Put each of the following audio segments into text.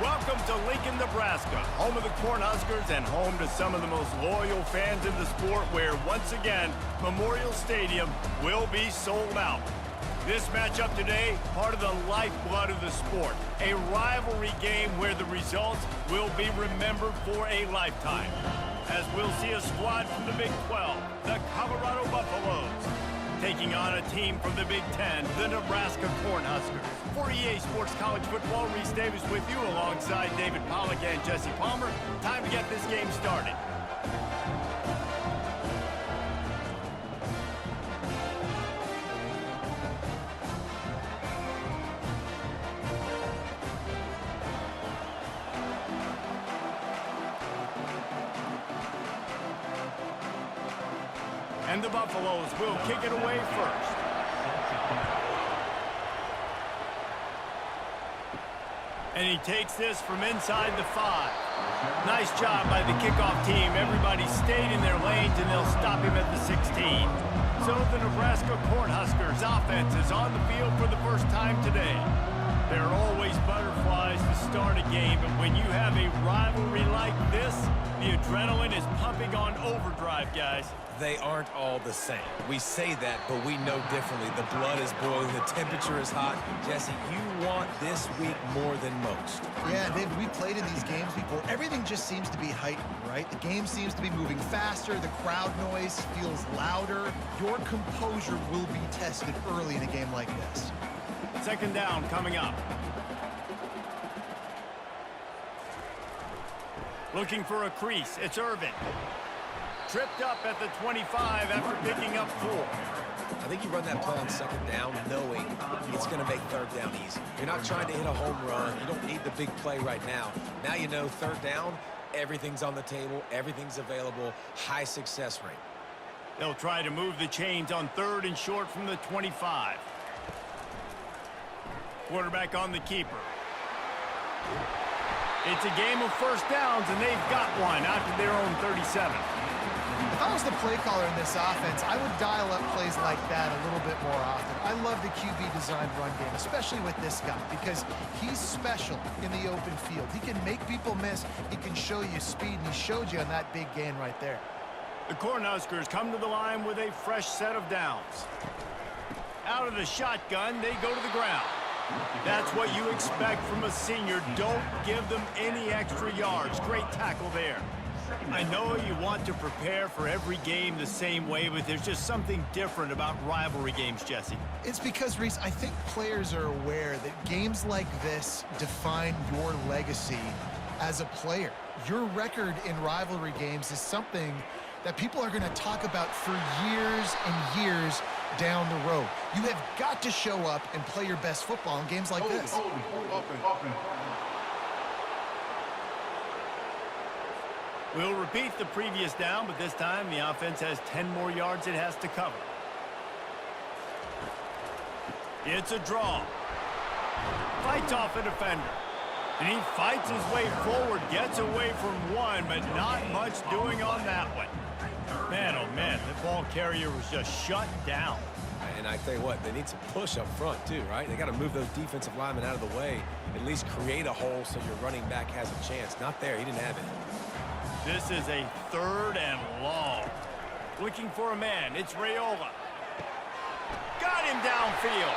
Welcome to Lincoln, Nebraska, home of the Cornhuskers and home to some of the most loyal fans in the sport where, once again, Memorial Stadium will be sold out. This matchup today, part of the lifeblood of the sport, a rivalry game where the results will be remembered for a lifetime. As we'll see a squad from the Big 12, the Colorado Buffaloes, taking on a team from the Big 10, the Nebraska Cornhuskers. For EA Sports College Football, Reese Davis with you alongside David Pollack and Jesse Palmer. Time to get this game started. And the Buffaloes will kick it away first. And he takes this from inside the 5. Nice job by the kickoff team. Everybody stayed in their lanes, and they'll stop him at the 16. So the Nebraska Cornhuskers offense is on the field for the first time today. There are always butterflies to start a game, but when you have a rivalry like this, the adrenaline is pumping on overdrive, guys. They aren't all the same. We say that, but we know differently. The blood is boiling. The temperature is hot. Jesse, you want this week more than most. Yeah, David, we played in these games before. Everything just seems to be heightened, right? The game seems to be moving faster. The crowd noise feels louder. Your composure will be tested early in a game like this. Second down coming up. Looking for a crease. It's Irvin. Tripped up at the 25 after picking up 4. I think you run that play on second down knowing it's going to make third down easy. You're not trying to hit a home run. You don't need the big play right now. Now you know third down, everything's on the table, everything's available, high success rate. They'll try to move the chains on third and short from the 25. Quarterback on the keeper. It's a game of first downs, and they've got one out to their own 37. If I was the play caller in this offense, I would dial up plays like that a little bit more often. I love the QB-designed run game, especially with this guy, because he's special in the open field. He can make people miss. He can show you speed, and he showed you on that big gain right there. The Cornhuskers come to the line with a fresh set of downs. Out of the shotgun, they go to the ground. That's what you expect from a senior. Don't give them any extra yards. Great tackle there. I know you want to prepare for every game the same way, but there's just something different about rivalry games, Jesse. It's because, Reese, I think players are aware that games like this define your legacy as a player. Your record in rivalry games is something that people are going to talk about for years and years down the road. You have got to show up and play your best football in games like this. We'll repeat the previous down, but this time the offense has 10 more yards it has to cover. It's a draw. Fights off a defender. And he fights his way forward, gets away from one, but not much doing on that one. Man, oh man, the ball carrier was just shut down. And I tell you what, they need some push up front too, right? They got to move those defensive linemen out of the way, at least create a hole so your running back has a chance. Not there, he didn't have it. This is a third and long. Looking for a man, it's Raiola. Got him downfield.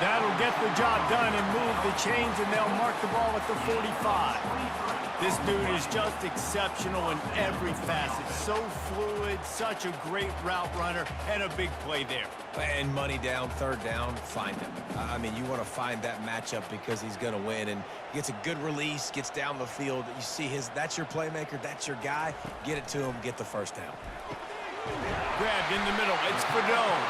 That'll get the job done and move the chains, and they'll mark the ball at the 45. This dude is just exceptional in every facet. So fluid, such a great route runner, and a big play there. And money down, third down, find him. I mean, you want to find that matchup because he's going to win, and gets a good release, gets down the field. You see that's your playmaker, that's your guy. Get it to him, get the first down. Grabbed in the middle, it's Fadone.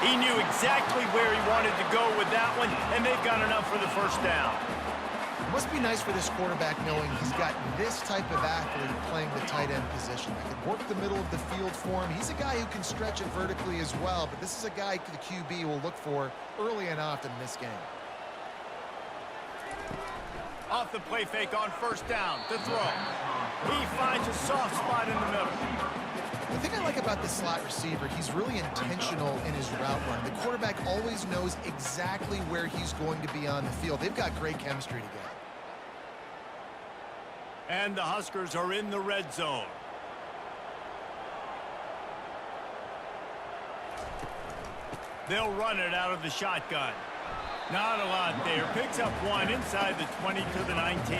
He knew exactly where he wanted to go with that one, and they've got enough for the first down. It must be nice for this quarterback knowing he's got this type of athlete playing the tight end position. That can work the middle of the field for him. He's a guy who can stretch it vertically as well, but this is a guy the QB will look for early and often in this game. Off the play fake on first down to throw. He finds a soft spot in the middle. The thing I like about this slot receiver, he's really intentional in his route run. The quarterback always knows exactly where he's going to be on the field. They've got great chemistry together. And the Huskers are in the red zone. They'll run it out of the shotgun. Not a lot there. Picks up one inside the 20 to the 19.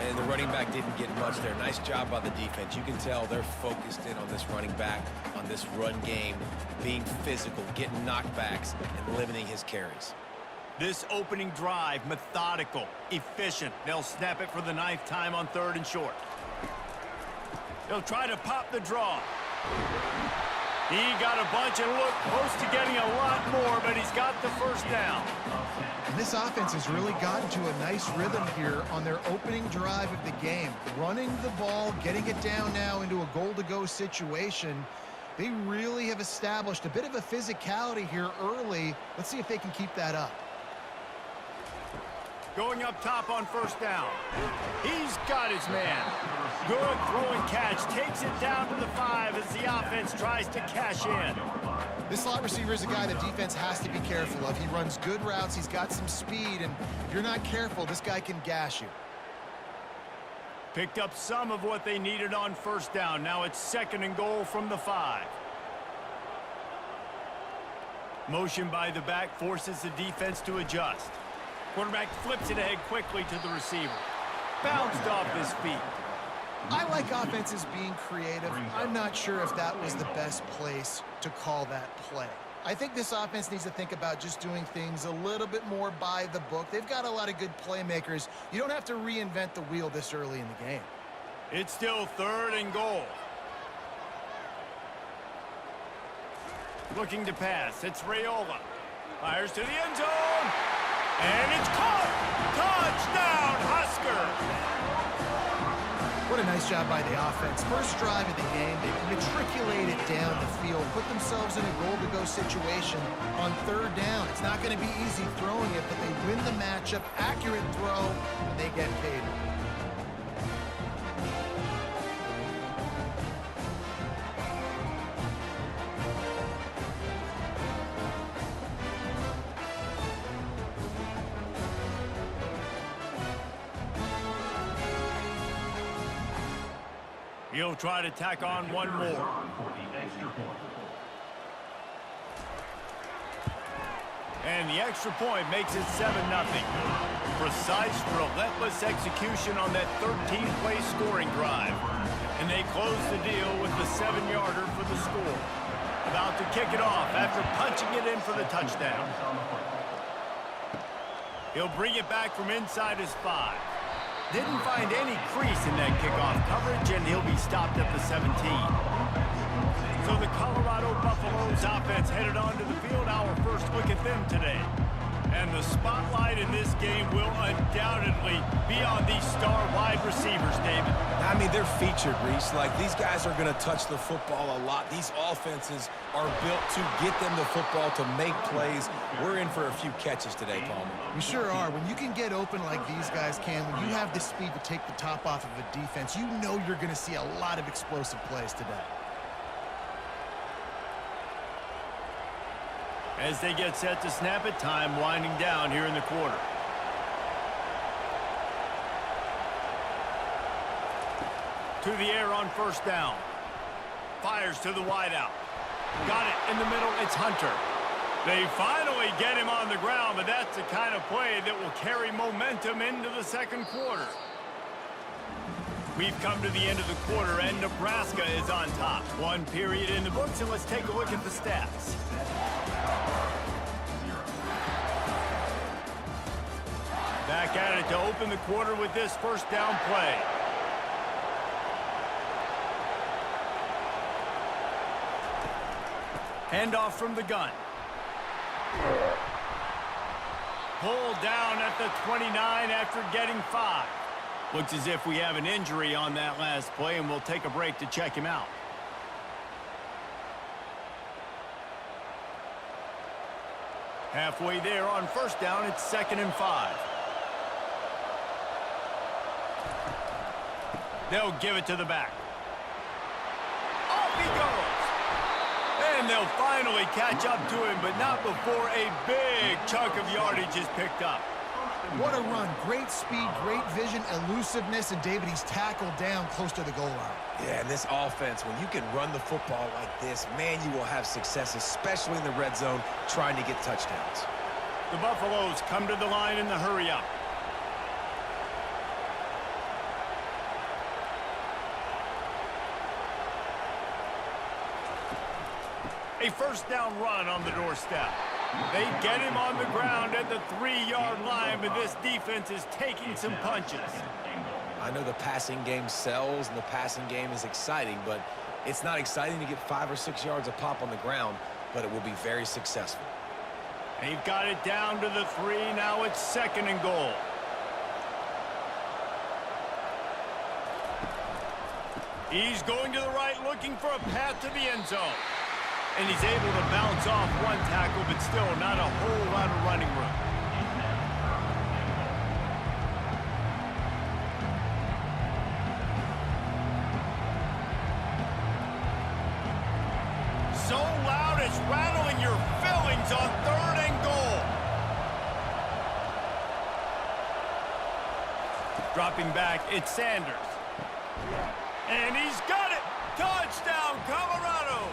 And the running back didn't get much there. Nice job by the defense. You can tell they're focused in on this running back, on this run game, being physical, getting knockbacks, and limiting his carries. This opening drive, methodical, efficient. They'll snap it for the 9th time on 3rd and short. They'll try to pop the draw. He got a bunch and looked close to getting a lot more, but he's got the first down. And this offense has really gotten to a nice rhythm here on their opening drive of the game. Running the ball, getting it down now into a goal-to-go situation. They really have established a bit of a physicality here early. Let's see if they can keep that up. Going up top on 1st down. He's got his man. Good throw and catch. Takes it down to the 5 as the offense tries to cash in. This slot receiver is a guy the defense has to be careful of. He runs good routes. He's got some speed. And if you're not careful, this guy can gash you. Picked up some of what they needed on 1st down. Now it's 2nd and goal from the 5. Motion by the back forces the defense to adjust. Quarterback flips it ahead quickly to the receiver. Bounced off his feet. I like offenses being creative. I'm not sure if that was the best place to call that play. I think this offense needs to think about just doing things a little bit more by the book. They've got a lot of good playmakers. You don't have to reinvent the wheel this early in the game. It's still 3rd and goal. Looking to pass. It's Raiola. Fires to the end zone. And it's caught! Touchdown, Husker! What a nice job by the offense. First drive of the game, they matriculated down the field, put themselves in a goal-to-go situation on 3rd down. It's not going to be easy throwing it, but they win the matchup, accurate throw, and they get paid. He'll try to tack on one more. And the extra point makes it 7-0. Precise, relentless execution on that 13-play scoring drive. And they close the deal with the 7-yarder for the score. About to kick it off after punching it in for the touchdown. He'll bring it back from inside his 5. Didn't find any crease in that kickoff coverage, and he'll be stopped at the 17. So the Colorado Buffaloes offense headed onto the field. Our first look at them today. And the spotlight in this game will undoubtedly be on these star wide receivers, David. I mean, they're featured, Reese. Like, these guys are going to touch the football a lot. These offenses are built to get them the football, to make plays. We're in for a few catches today, Palmer. We sure are. When you can get open like these guys can, when you have the speed to take the top off of a defense, you know you're going to see a lot of explosive plays today. As they get set to snap it, time winding down here in the quarter. To the air on 1st down. Fires to the wideout. Got it in the middle. It's Hunter. They finally get him on the ground, but that's the kind of play that will carry momentum into the 2nd quarter. We've come to the end of the quarter, and Nebraska is on top. 1 period in the books, and let's take a look at the stats. Back at it to open the quarter with this 1st down play. Handoff from the gun. Pulled down at the 29 after getting 5. Looks as if we have an injury on that last play, and we'll take a break to check him out. Halfway there on 1st down, it's 2nd and 5. They'll give it to the back. Off he goes! And they'll finally catch up to him, but not before a big chunk of yardage is picked up. What a run. Great speed, great vision, elusiveness, and David, he's tackled down close to the goal line. Yeah, and this offense, when you can run the football like this, man, you will have success, especially in the red zone, trying to get touchdowns. The Buffaloes come to the line in the hurry-up. A first down run on the doorstep. They get him on the ground at the 3-yard line, but this defense is taking some punches. I know the passing game sells and the passing game is exciting, but it's not exciting to get 5 or 6 yards a pop on the ground, but it will be very successful. They've got it down to the 3. Now it's 2nd and goal. He's going to the right, looking for a path to the end zone. And he's able to bounce off one tackle, but still not a whole lot of running room. So loud it's rattling your fillings on 3rd and goal. Dropping back, it's Sanders. And he's got it! Touchdown, Colorado!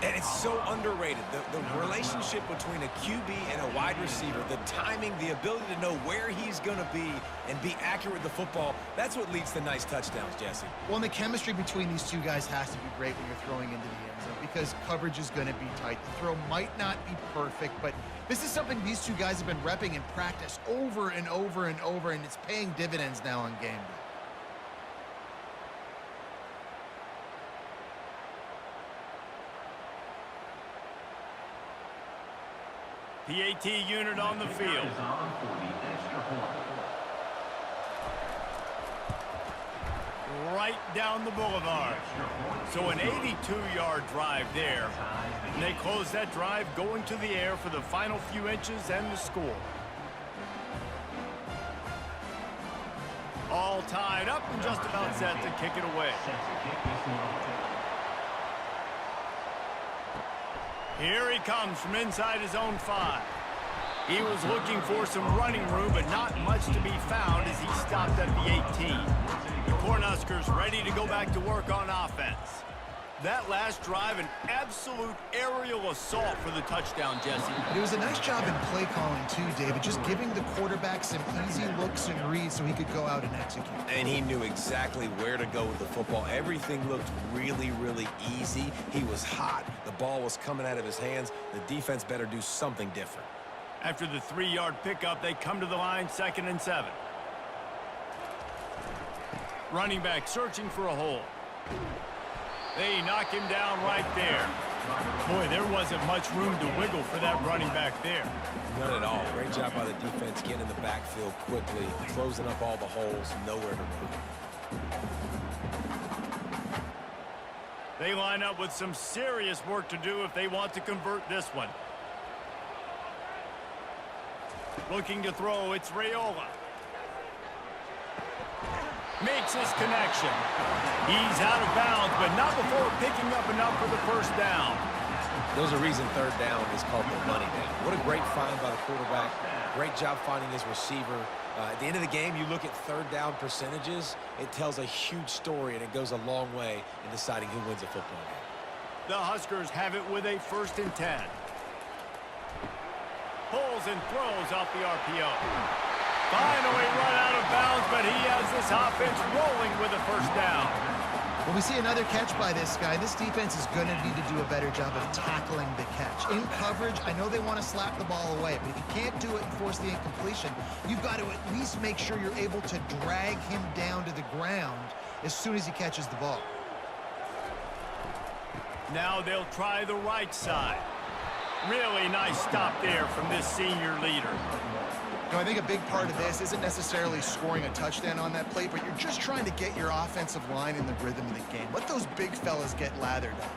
And it's so underrated. The relationship between a QB and a wide receiver, the timing, the ability to know where he's going to be and be accurate with the football, that's what leads to nice touchdowns, Jesse. Well, and the chemistry between these two guys has to be great when you're throwing into the end zone because coverage is going to be tight. The throw might not be perfect, but this is something these two guys have been repping in practice over and over and over, and it's paying dividends now on game day. PAT unit on the field. Right down the boulevard. So an 82-yard drive there. And they close that drive going to the air for the final few inches and the score. All tied up and just about set to kick it away. Here he comes from inside his own 5. He was looking for some running room, but not much to be found as he stopped at the 18. The Cornhuskers ready to go back to work on offense. That last drive, an absolute aerial assault for the touchdown, Jesse. It was a nice job in play calling too, David, just giving the quarterback some easy looks and reads so he could go out and execute. And he knew exactly where to go with the football. Everything looked really, really easy. He was hot. The ball was coming out of his hands. The defense better do something different. After the 3-yard pickup, they come to the line, 2nd and 7. Running back searching for a hole. They knock him down right there. Boy, there wasn't much room to wiggle for that running back there. None at all. Great job by the defense getting in the backfield quickly, closing up all the holes, nowhere to run. They line up with some serious work to do if they want to convert this one. Looking to throw, it's Raiola. Makes his connection. He's out of bounds, but not before picking up enough for the first down. There's a reason 3rd down is called the money down. What a great find by the quarterback. Great job finding his receiver. At the end of the game, you look at 3rd down percentages. It tells a huge story, and it goes a long way in deciding who wins a football game. The Huskers have it with a 1st and 10. Pulls and throws off the RPO. Finally run out of bounds, but he has this offense rolling with a 1st down. When we see another catch by this guy, this defense is going to need to do a better job of tackling the catch. In coverage, I know they want to slap the ball away, but if you can't do it and force the incompletion, you've got to at least make sure you're able to drag him down to the ground as soon as he catches the ball. Now they'll try the right side. Really nice stop there from this senior leader. You know, I think a big part of this isn't necessarily scoring a touchdown on that play, but you're just trying to get your offensive line in the rhythm of the game. Let those big fellas get lathered up.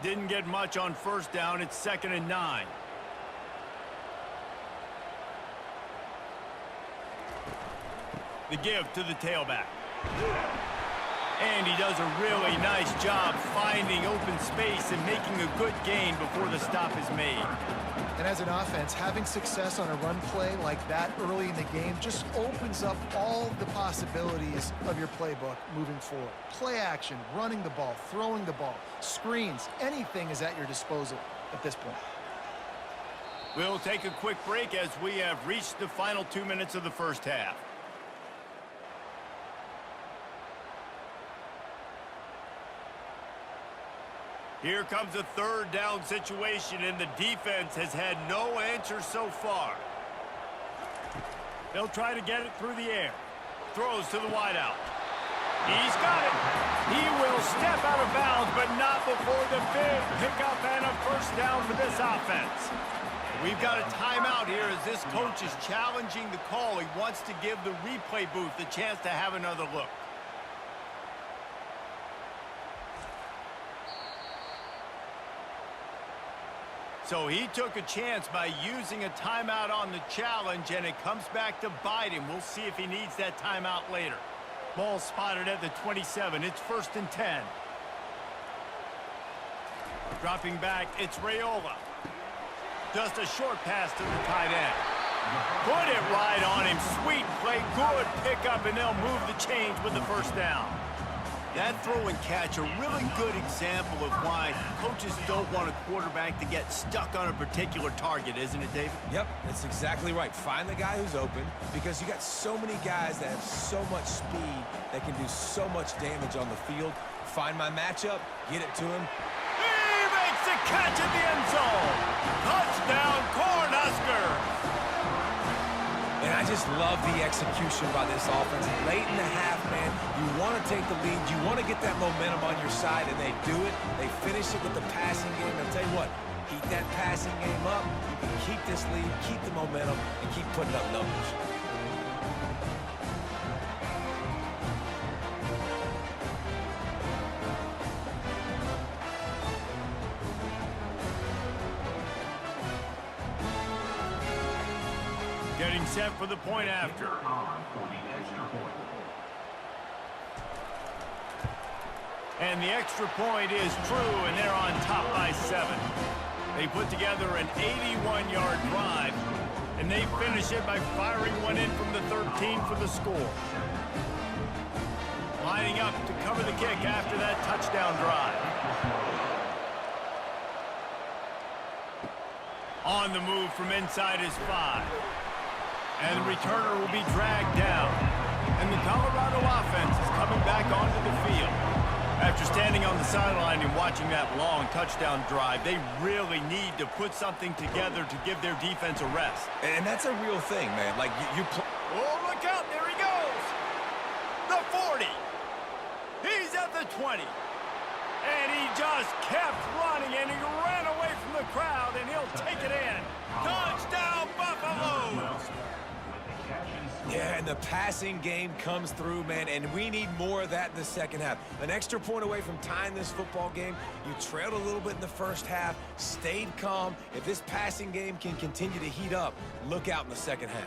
Didn't get much on 1st down. It's 2nd and 9. The give to the tailback. And he does a really nice job finding open space and making a good gain before the stop is made. And as an offense, having success on a run play like that early in the game just opens up all the possibilities of your playbook moving forward. Play action, running the ball, throwing the ball, screens, anything is at your disposal at this point. We'll take a quick break as we have reached the final 2 minutes of the first half. Here comes a third down situation, and the defense has had no answer so far. They'll try to get it through the air. Throws to the wideout. He's got it. He will step out of bounds, but not before the big pickup and a first down for this offense. We've got a timeout here as this coach is challenging the call. He wants to give the replay booth the chance to have another look. So he took a chance by using a timeout on the challenge, and it comes back to bite him. We'll see if he needs that timeout later. Ball spotted at the 27. It's 1st and 10. Dropping back, it's Raiola. Just a short pass to the tight end. Put it right on him. Sweet play, good pickup, and they'll move the chains with the first down. That throw and catch, a really good example of why coaches don't want a quarterback to get stuck on a particular target, isn't it, David? Yep, that's exactly right. Find the guy who's open, because you got so many guys that have so much speed that can do so much damage on the field. Find my matchup, get it to him. He makes the catch in the end zone. Touchdown, Cornhuskers. And I just love the execution by this offense. Late in the half, man, you want to take the lead. You want to get that momentum on your side, and they do it. They finish it with the passing game. I'll tell you what, keep that passing game up. You can keep this lead, keep the momentum, and keep putting up numbers. Getting set for the point after. And the extra point is true, and they're on top by 7. They put together an 81-yard drive, and they finish it by firing one in from the 13 for the score. Lining up to cover the kick after that touchdown drive. On the move from inside his 5. And the returner will be dragged down. And the Colorado offense is coming back onto the field. After standing on the sideline and watching that long touchdown drive, they really need to put something together to give their defense a rest. And that's a real thing, man. Like, Oh, look out. There he goes. The 40. He's at the 20. And he just kept running, and he ran away from the crowd, and he'll take it in. Touchdown, Buffalo! Yeah, and the passing game comes through, man, and we need more of that in the second half. An extra point away from tying this football game. You trailed a little bit in the first half, stayed calm. If this passing game can continue to heat up, look out in the second half.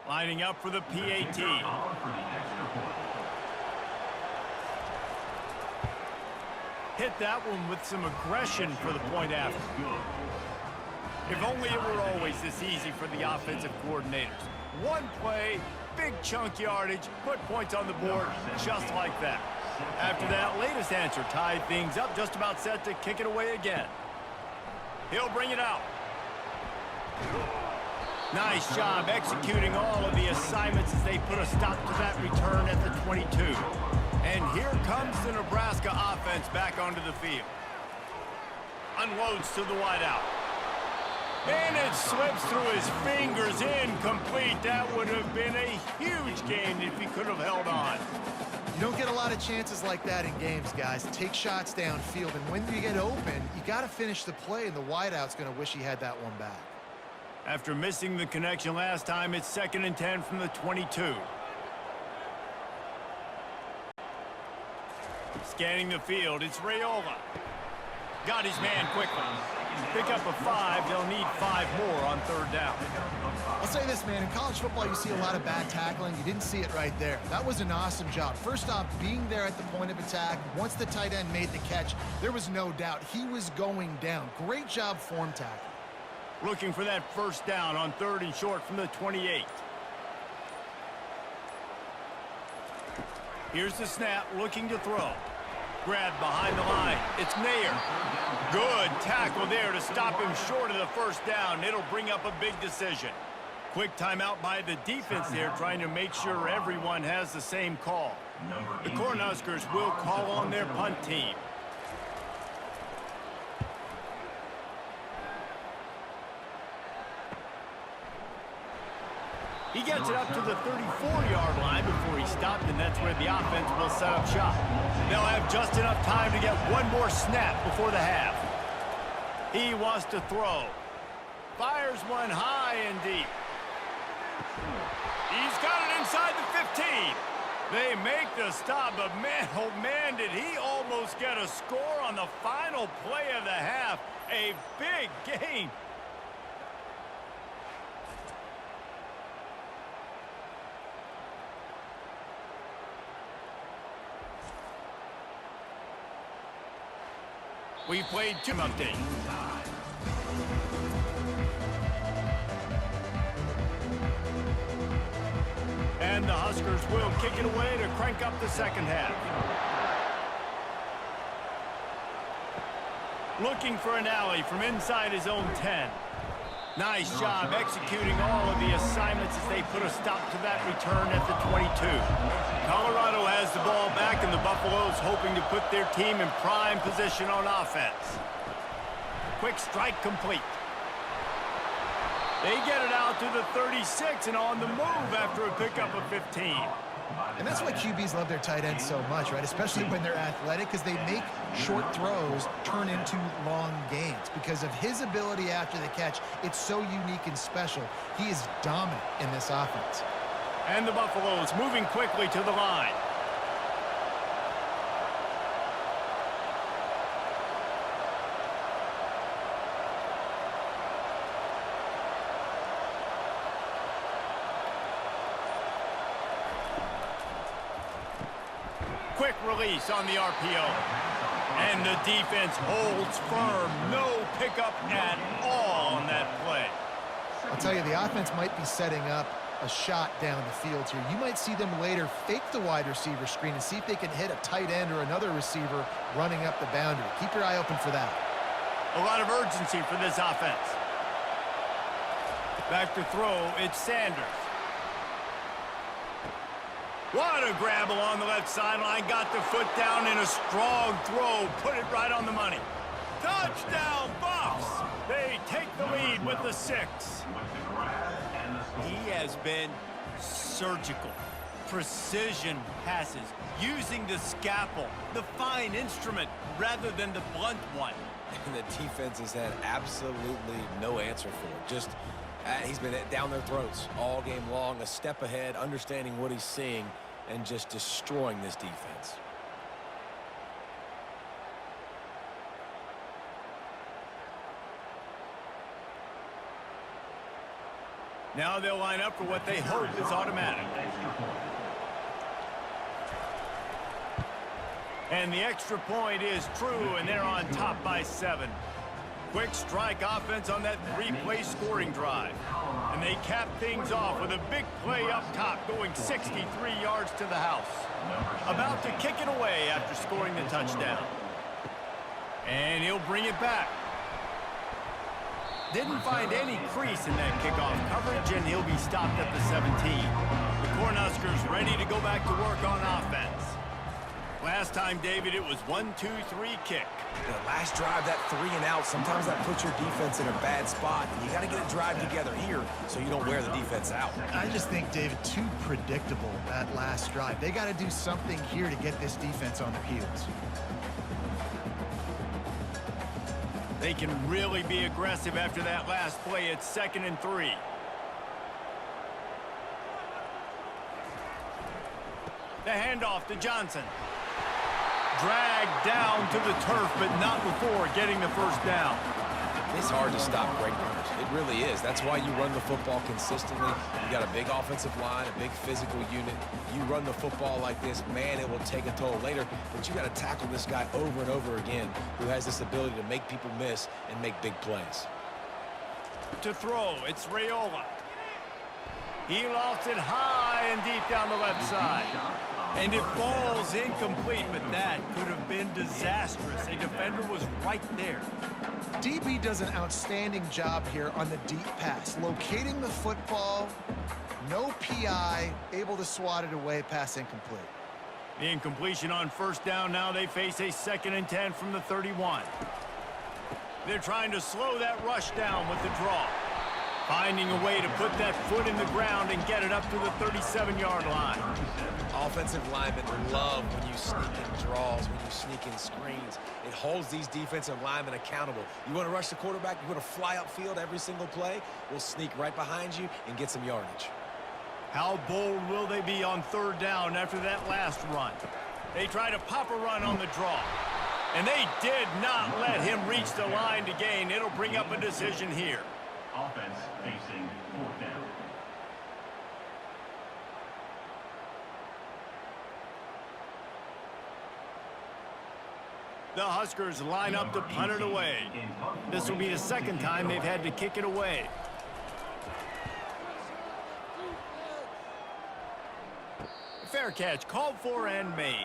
Lining up for the PAT. Hit that one with some aggression for the point after. If only it were always this easy for the offensive coordinators. One play, big chunk yardage, put points on the board just like that. After that latest answer tied things up, just about set to kick it away again. He'll bring it out. Nice job executing all of the assignments as they put a stop to that return at the 22. And here comes the Nebraska offense back onto the field. Unloads to the wideout. And it slips through his fingers, incomplete. That would have been a huge gain if he could have held on. You don't get a lot of chances like that in games, guys. Take shots downfield, and when you get open, you got to finish the play, and the wideout's going to wish he had that one back. After missing the connection last time, it's 2nd and 10 from the 22. Scanning the field, it's Raiola. Got his man quickly. Pick up a 5. They'll need 5 more on 3rd down. I'll say this, man. In college football, you see a lot of bad tackling. You didn't see it right there. That was an awesome job. First off, being there at the point of attack. Once the tight end made the catch, there was no doubt he was going down. Great job form tackling. Looking for that 1st down on 3rd and short from the 28. Here's the snap, looking to throw. Grabbed behind the line. It's Nair. Good tackle there to stop him short of the 1st down. It'll bring up a big decision. Quick timeout by the defense there, trying to make sure everyone has the same call. The Cornhuskers will call on their punt team. He gets it up to the 34-yard line before he stopped, and that's where the offense will set up shop. They'll have just enough time to get one more snap before the half. He wants to throw. Fires one high and deep. He's got it inside the 15. They make the stop, but man, oh man, did he almost get a score on the final play of the half. A big gain. We played 2 update. And the Huskers will kick it away to crank up the 2nd half. Looking for an alley from inside his own 10. Nice job executing all of the assignments as they put a stop to that return at the 22. Colorado has the ball back, and the Buffaloes hoping to put their team in prime position on offense. Quick strike complete. They get it out to the 36 and on the move after a pickup of 15. And that's why QBs love their tight ends so much, right? Especially when they're athletic, because they make short throws turn into long gains. Because of his ability after the catch, it's so unique and special. He is dominant in this offense. And the Buffaloes moving quickly to the line. Quick release on the RPO. And the defense holds firm. No pickup at all on that play. I'll tell you, the offense might be setting up a shot down the field here. You might see them later fake the wide receiver screen and see if they can hit a tight end or another receiver running up the boundary. Keep your eye open for that. A lot of urgency for this offense. Back to throw, it's Sanders. What a grab along the left sideline. Got the foot down in a strong throw. Put it right on the money. Touchdown, Buffs! They take the lead with the 6. He has been surgical. Precision passes. Using the scalpel, the fine instrument, rather than the blunt one. And the defense has had absolutely no answer for it. Just, he's been down their throats all game long, a step ahead, understanding what he's seeing, and just destroying this defense. Now they'll line up for what they hope is automatic. And the extra point is true, and they're on top by 7. Quick strike offense on that 3-play scoring drive. And they cap things off with a big play up top, going 63 yards to the house. About to kick it away after scoring the touchdown. And he'll bring it back. Didn't find any crease in that kickoff coverage, and he'll be stopped at the 17. The Cornhuskers ready to go back to work on offense. Last time, David, it was 1-2-3 kick. The last drive, that 3 and out, sometimes that puts your defense in a bad spot, and you got to get a drive together here so you don't wear the defense out. I just think, David, too predictable that last drive. They got to do something here to get this defense on their heels. They can really be aggressive after that last play. It's 2nd and 3. The handoff to Johnson. Dragged down to the turf, but not before getting the first down. It's hard to stop great runners. It really is. That's why you run the football consistently. You got a big offensive line, a big physical unit. You run the football like this, man, it will take a toll later. But you got to tackle this guy over and over again who has this ability to make people miss and make big plays. To throw, it's Raiola. He lofts it high and deep down the left side. And it falls incomplete, but that could have been disastrous. A defender was right there. DB does an outstanding job here on the deep pass. Locating the football, no PI, able to swat it away, pass incomplete. The incompletion on first down. Now they face a 2nd and 10 from the 31. They're trying to slow that rush down with the draw. Finding a way to put that foot in the ground and get it up to the 37-yard line. Offensive linemen love when you sneak in draws, when you sneak in screens. It holds these defensive linemen accountable. You want to rush the quarterback, you want to fly upfield every single play, we'll sneak right behind you and get some yardage. How bold will they be on 3rd down after that last run? They try to pop a run on the draw. And they did not let him reach the line to gain. It'll bring up a decision here. Offense facing 4th down. The Huskers line up to punt it away. This will be the 2nd time they've had to kick it away. Fair catch called for and made.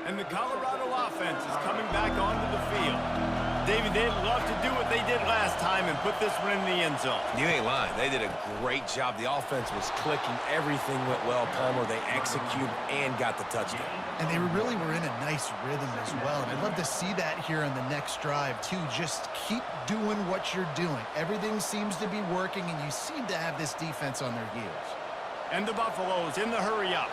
And the Colorado offense is coming back onto the field. David, they'd love to do what they did last time and put this one in the end zone. You ain't lying. They did a great job. The offense was clicking. Everything went well, Palmer. They executed and got the touchdown. And they really were in a nice rhythm as well. And I'd love to see that here on the next drive, too. Just keep doing what you're doing. Everything seems to be working, and you seem to have this defense on their heels. And the Buffaloes in the hurry up.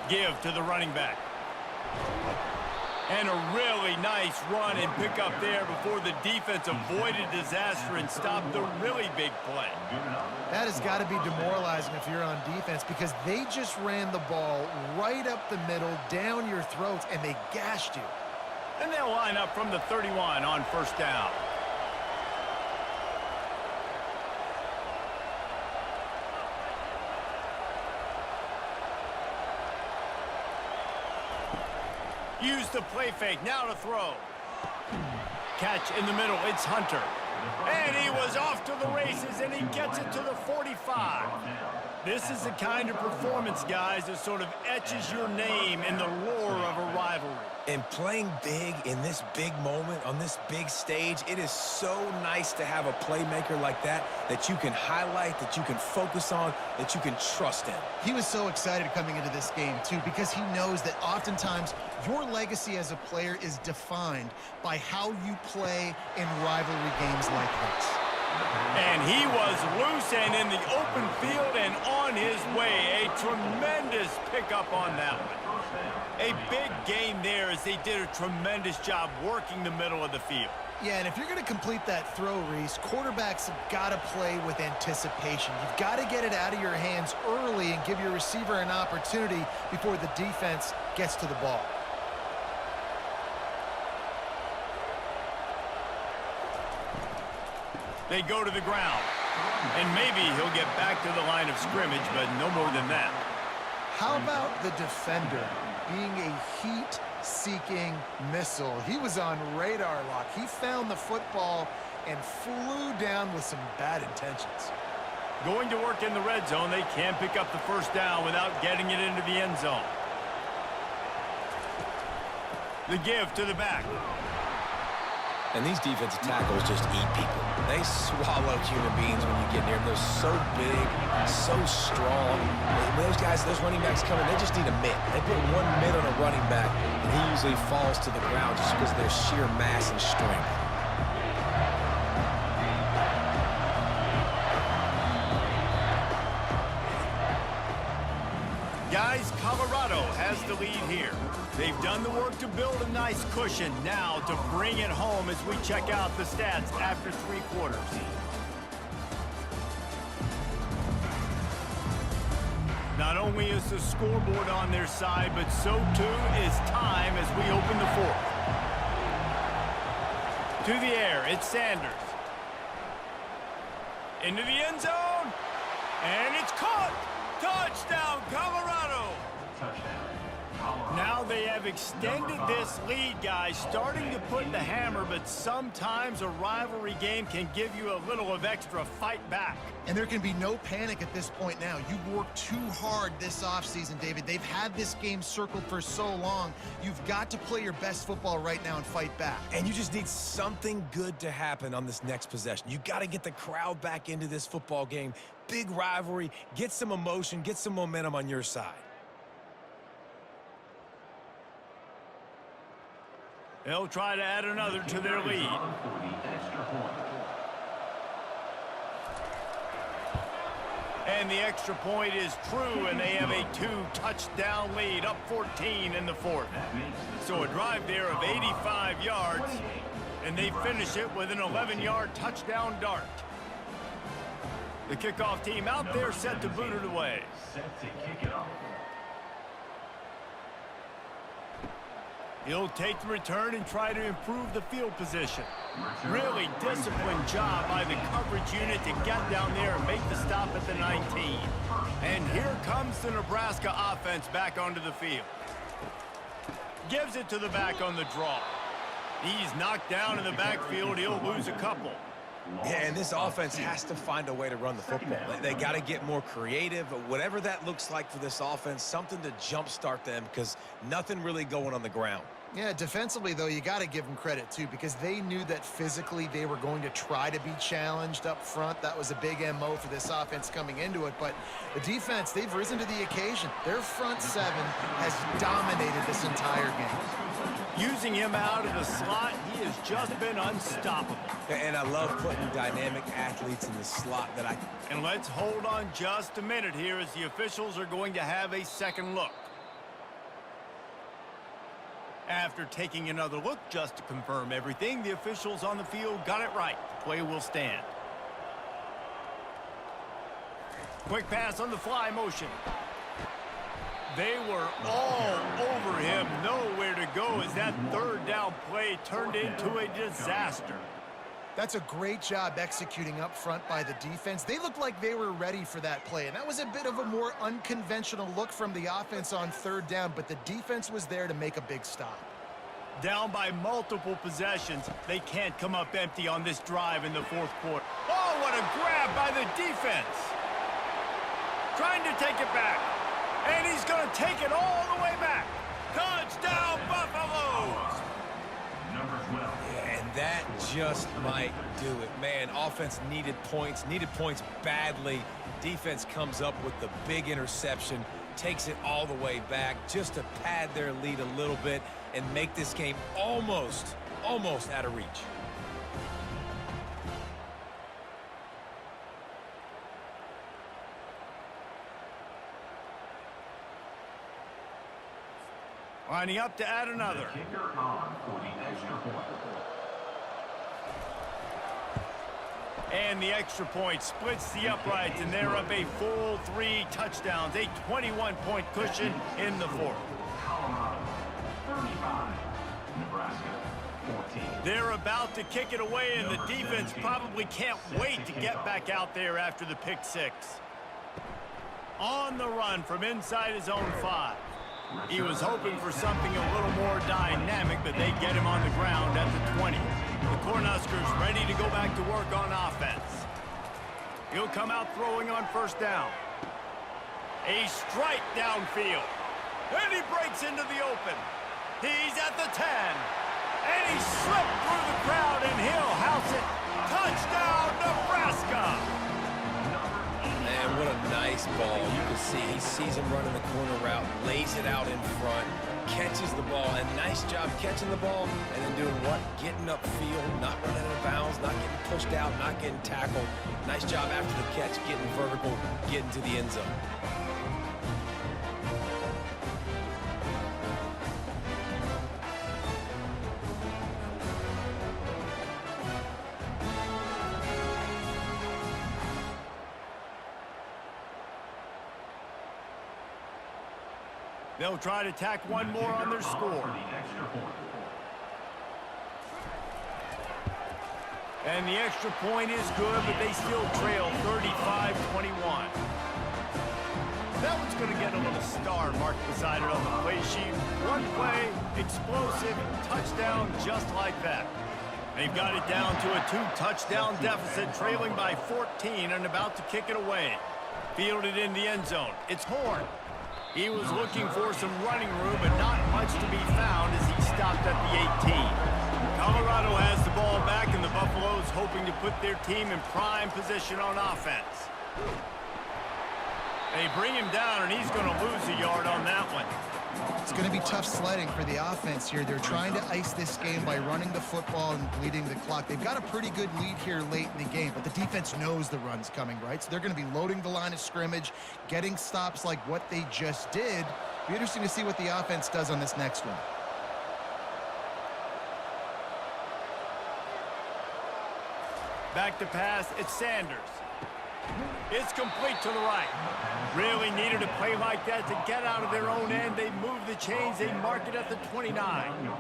Give to the running back. And a really nice run and pick up there before the defense avoided disaster and stopped the really big play. That has got to be demoralizing if you're on defense because they just ran the ball right up the middle, down your throats, and they gashed you. And they'll line up from the 31 on 1st down. Use the play fake, now to throw. Catch in the middle, it's Hunter. And he was off to the races, and he gets it to the 45. This is the kind of performance, guys, that sort of etches your name in the lore of a rivalry. And playing big in this big moment, on this big stage, it is so nice to have a playmaker like that that you can highlight, that you can focus on, that you can trust in. He was so excited coming into this game, too, because he knows that oftentimes your legacy as a player is defined by how you play in rivalry games like this. And he was loose and in the open field and on his way. A tremendous pickup on that one. A big game there as they did a tremendous job working the middle of the field. Yeah, and if you're going to complete that throw, Reese, quarterbacks have got to play with anticipation. You've got to get it out of your hands early and give your receiver an opportunity before the defense gets to the ball. They go to the ground. And maybe he'll get back to the line of scrimmage, but no more than that. How about the defender being a heat-seeking missile? He was on radar lock. He found the football and flew down with some bad intentions. Going to work in the red zone, they can pick up the 1st down without getting it into the end zone. The give to the back. And these defensive tackles just eat people. They swallow human beings when you get near them. They're so big, so strong. When those guys, those running backs come in, they just need a mitt. They put one mitt on a running back, and he usually falls to the ground just because of their sheer mass and strength. Guys, Colorado has the lead here. They've done the work to build a nice cushion. Now to bring it home as we check out the stats after 3 quarters. Not only is the scoreboard on their side, but so too is time as we open the 4th. To the air, it's Sanders. Into the end zone, and it's caught! Touchdown, Colorado! Touchdown. Now they have extended this lead, guys, starting to put the hammer, but sometimes a rivalry game can give you a little of extra fight back. And there can be no panic at this point now. You've worked too hard this offseason, David. They've had this game circled for so long. You've got to play your best football right now and fight back. And you just need something good to happen on this next possession. You got to get the crowd back into this football game. Big rivalry, get some emotion, get some momentum on your side. They'll try to add another to their lead. And the extra point is true, and they have a 2-touchdown lead, up 14 in the 4th. So a drive there of 85 yards, and they finish it with an 11-yard touchdown dart. The kickoff team out there set to boot it away. Set to kick it off. He'll take the return and try to improve the field position. Really disciplined job by the coverage unit to get down there and make the stop at the 19. And here comes the Nebraska offense back onto the field. Gives it to the back on the draw. He's knocked down in the backfield. He'll lose a couple. Yeah, and this offense has to find a way to run the football. They got to get more creative, whatever that looks like for this offense, something to jumpstart them because nothing really going on the ground. Yeah, defensively, though, you got to give them credit, too, because they knew that physically they were going to try to be challenged up front. That was a big MO for this offense coming into it. But the defense, they've risen to the occasion. Their front 7 has dominated this entire game. Using him out of the slot, he has just been unstoppable. And I love putting dynamic athletes in the slot that And let's hold on just a minute here as the officials are going to have a second look. After taking another look just to confirm everything, the officials on the field got it right. The play will stand. Quick pass on the fly motion. They were all over him, nowhere to go as that 3rd down play turned into a disaster. That's a great job executing up front by the defense. They looked like they were ready for that play, and that was a bit of a more unconventional look from the offense on 3rd down, but the defense was there to make a big stop. Down by multiple possessions, they can't come up empty on this drive in the 4th quarter. Oh, what a grab by the defense! Trying to take it back, and he's going to take it all the way back. Touchdown, Buffaloes! Number 12. And that just might do it. Man, offense needed points badly. Defense comes up with the big interception, takes it all the way back just to pad their lead a little bit and make this game almost out of reach. Lining up to add another. The kicker on for the extra point. And the extra point splits the uprights, and they're up a full 3 touchdowns, a 21-point cushion in the 4th. Colorado, 35. Nebraska, 14. They're about to kick it away, and the defense probably can't wait to get back out there after the pick 6. On the run from inside his own 5. He was hoping for something a little more dynamic, but they get him on the ground at the 20. The Cornhuskers ready to go back to work on offense. He'll come out throwing on 1st down. A strike downfield. And he breaks into the open. He's at the 10. And he slipped through the crowd, and he'll house it. Touchdown, Nebraska! Man, what a nice ball. You can see he sees him running the corner route, lays it out in front, catches the ball, and nice job catching the ball, and then doing what? Getting upfield, not running out of bounds, not getting pushed out, not getting tackled. Nice job after the catch, getting vertical, getting to the end zone. They'll try to tack one more on their score. And the extra point is good, but they still trail 35-21. That one's going to get a little star marked beside it on the play sheet. One play, explosive, touchdown just like that. They've got it down to a 2-touchdown deficit, trailing by 14 and about to kick it away. Fielded in the end zone. It's Horn. He was looking for some running room, but not much to be found as he stopped at the 18. Colorado has the ball back, and the Buffaloes hoping to put their team in prime position on offense. They bring him down, and he's going to lose a yard on that one. It's going to be tough sledding for the offense here. They're trying to ice this game by running the football and bleeding the clock. They've got a pretty good lead here late in the game, but the defense knows the run's coming, right? So they're going to be loading the line of scrimmage, getting stops like what they just did. Be interesting to see what the offense does on this next one. Back to pass, it's Sanders. It's complete to the right. Really needed a play like that to get out of their own end. They move the chains. They mark it at the 29.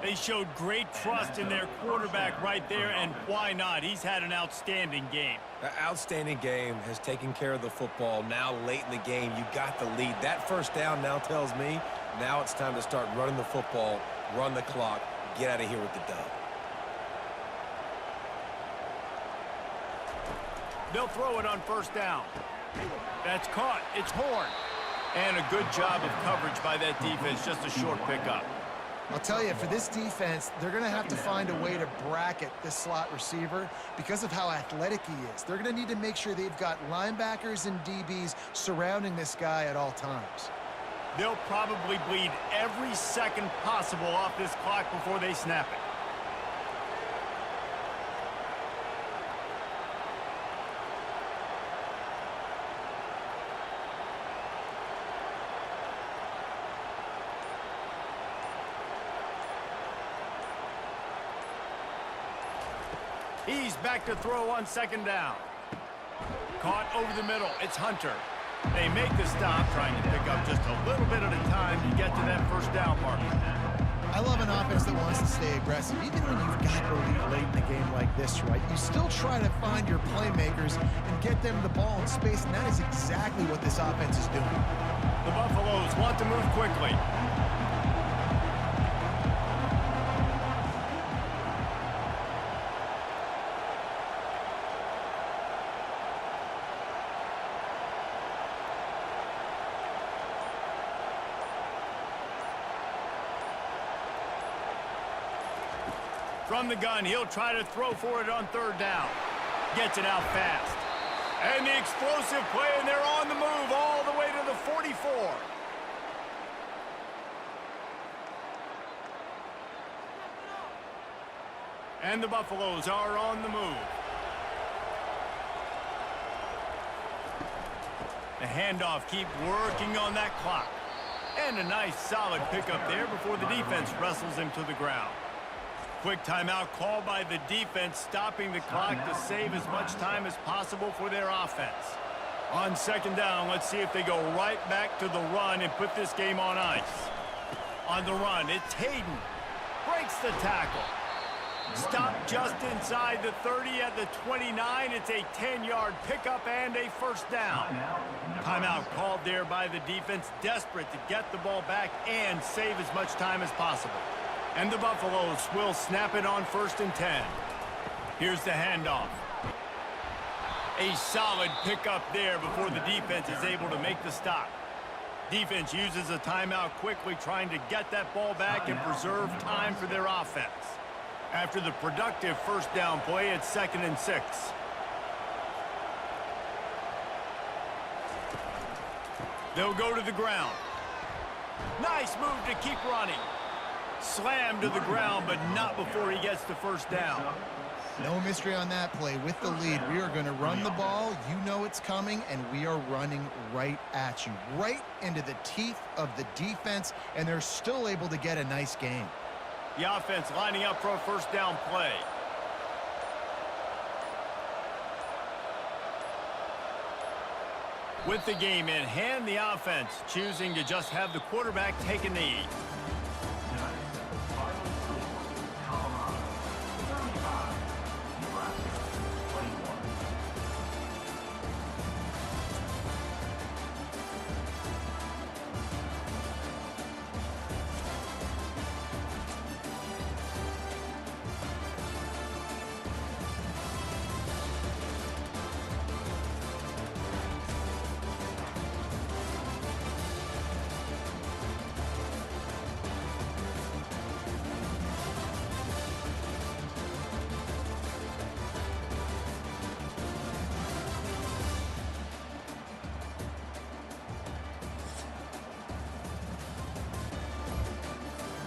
They showed great trust in their quarterback right there, and why not? He's had an outstanding game. An outstanding game, has taken care of the football. Now late in the game, you got the lead. That first down now tells me now it's time to start running the football, run the clock, get out of here with the dub. They'll throw it on first down. That's caught. It's Horn. And a good job of coverage by that defense. Just a short pickup. I'll tell you, for this defense, they're going to have to find a way to bracket this slot receiver because of how athletic he is. They're going to need to make sure they've got linebackers and DBs surrounding this guy at all times. They'll probably bleed every second possible off this clock before they snap it. He's back to throw on second down. Caught over the middle. It's Hunter. They make the stop, trying to pick up just a little bit at a time to get to that first down marker. I love an offense that wants to stay aggressive. Even when you've got the lead late in the game like this, right, you still try to find your playmakers and get them the ball in space, and that is exactly what this offense is doing. The Buffaloes want to move quickly. From the gun, he'll try to throw for it on third down. Gets it out fast. And the explosive play, and they're on the move all the way to the 44. And the Buffaloes are on the move. The handoff, keep working on that clock. And a nice solid pickup there before the defense wrestles him to the ground. Quick timeout called by the defense, stopping the clock to save as much time as possible for their offense. On second down, let's see if they go right back to the run and put this game on ice. On the run, it's Hayden. Breaks the tackle. Stopped just inside the 30 at the 29. It's a 10-yard pickup and a first down. Timeout called there by the defense, desperate to get the ball back and save as much time as possible. And the Buffaloes will snap it on 1st and 10. Here's the handoff. A solid pickup there before the defense is able to make the stop. Defense uses a timeout quickly, trying to get that ball back and preserve time for their offense. After the productive first down play, it's 2nd and 6. They'll go to the ground. Nice move to keep running. Slammed to the ground, but not before he gets the first down. No mystery on that play. With the lead, we are going to run the ball. You know it's coming, and we are running right at you, right into the teeth of the defense, and they're still able to get a nice game. The offense lining up for a first down play. With the game in hand, the offense choosing to just have the quarterback take a knee.